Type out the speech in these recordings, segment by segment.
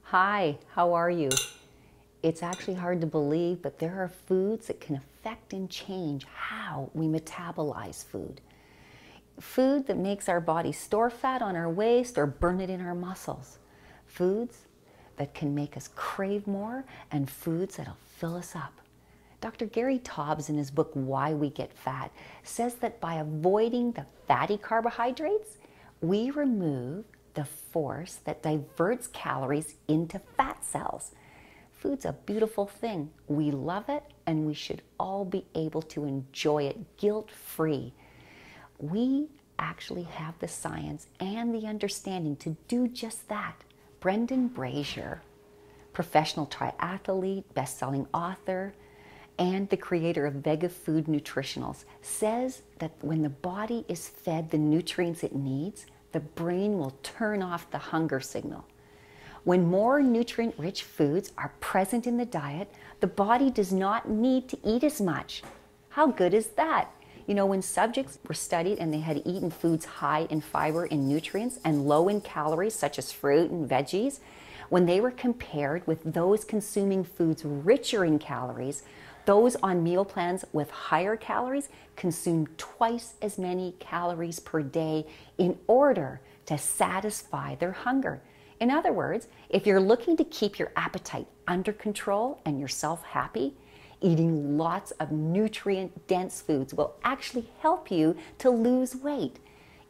Hi, how are you? It's actually hard to believe, but there are foods that can affect and change how we metabolize food. Food that makes our body store fat on our waist or burn it in our muscles. Foods that can make us crave more, and foods that'll fill us up. Dr. Gary Taubes, in his book Why We Get Fat, says that by avoiding the fatty carbohydrates, we remove the force that diverts calories into fat cells. Food's a beautiful thing. We love it, and we should all be able to enjoy it guilt-free. We actually have the science and the understanding to do just that. Brendan Brazier, professional triathlete, best-selling author, and the creator of Vega Food Nutritionals, says that when the body is fed the nutrients it needs, the brain will turn off the hunger signal. When more nutrient-rich foods are present in the diet, the body does not need to eat as much. How good is that? You know, when subjects were studied and they had eaten foods high in fiber and nutrients and low in calories, such as fruit and veggies, when they were compared with those consuming foods richer in calories, those on meal plans with higher calories consumed twice as many calories per day in order to satisfy their hunger. In other words, if you're looking to keep your appetite under control and yourself happy, eating lots of nutrient-dense foods will actually help you to lose weight.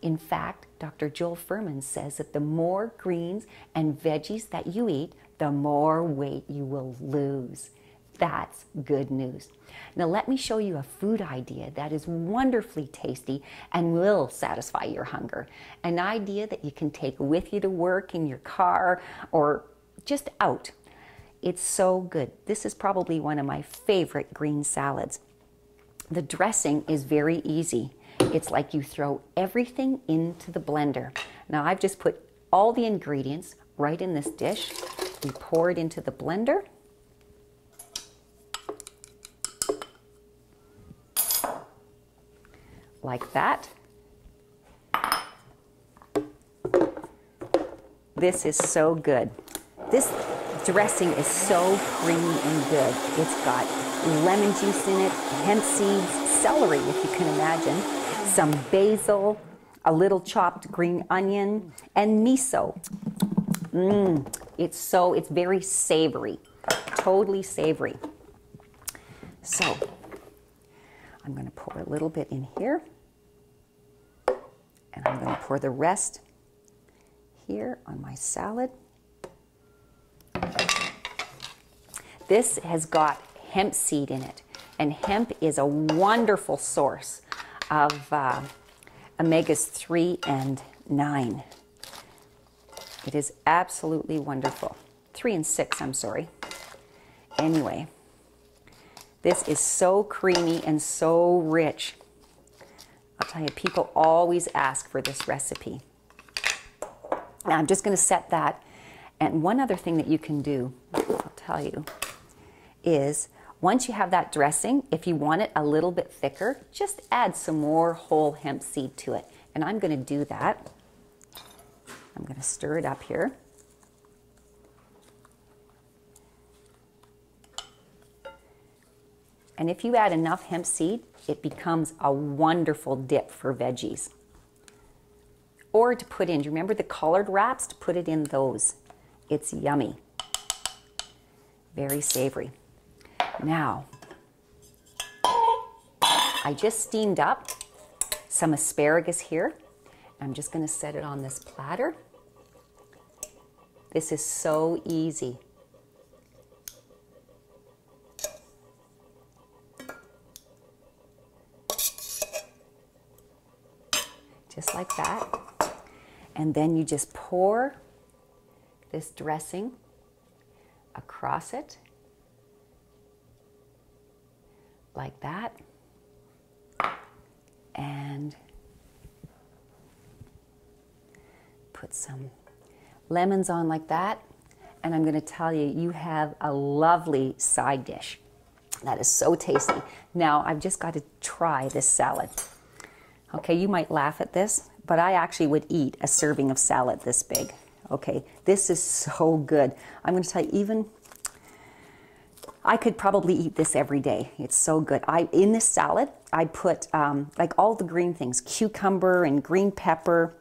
In fact, Dr. Joel Fuhrman says that the more greens and veggies that you eat, the more weight you will lose. That's good news. Now let me show you a food idea that is wonderfully tasty and will satisfy your hunger. An idea that you can take with you to work, in your car, or just out. It's so good. This is probably one of my favorite green salads. The dressing is very easy. It's like you throw everything into the blender. Now I've just put all the ingredients right in this dish. We pour it into the blender. Like that. This is so good. This dressing is so creamy and good. It's got lemon juice in it, hemp seeds, celery if you can imagine, some basil, a little chopped green onion, and miso. It's very savory, totally savory. So I'm going to pour a little bit in here. And I'm going to pour the rest here on my salad. This has got hemp seed in it, and hemp is a wonderful source of omegas 3 and 9. It is absolutely wonderful. 3 and 6, I'm sorry. Anyway, this is so creamy and so rich. I'll tell you, people always ask for this recipe. Now I'm just going to set that. And one other thing that you can do, I'll tell you, is once you have that dressing, if you want it a little bit thicker, just add some more whole hemp seed to it. And I'm going to do that. I'm going to stir it up here. And if you add enough hemp seed, it becomes a wonderful dip for veggies. Or to put in, do you remember the collard wraps? To put it in those. It's yummy. Very savory. Now, I just steamed up some asparagus here. I'm just going to set it on this platter. This is so easy. Just like that. And then you just pour this dressing across it, like that. And put some lemons on like that. And I'm going to tell you, you have a lovely side dish. That is so tasty. Now, I've just got to try this salad. Okay, you might laugh at this, but I actually would eat a serving of salad this big. Okay, this is so good. I'm going to tell you, I could probably eat this every day. It's so good. In this salad, I put like all the green things, cucumber and green pepper,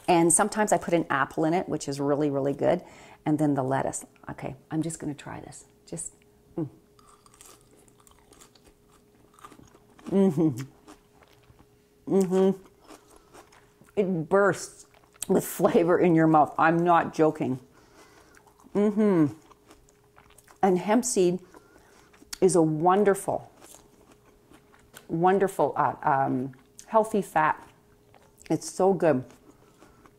and sometimes I put an apple in it, which is really, really good, and then the lettuce. Okay, I'm just going to try this. Just, It bursts with flavor in your mouth. I'm not joking. And hemp seed is a wonderful, wonderful healthy fat. It's so good.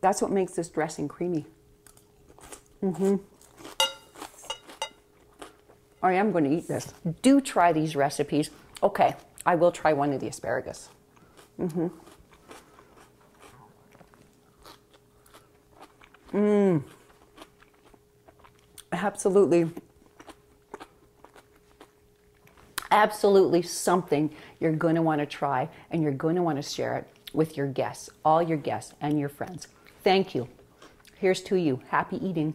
That's what makes this dressing creamy. I am going to eat this. Do try these recipes. Okay, I will try one of the asparagus. Absolutely. Absolutely something you're going to want to try, and you're going to want to share it with your guests, all your guests and your friends. Thank you. Here's to you. Happy eating.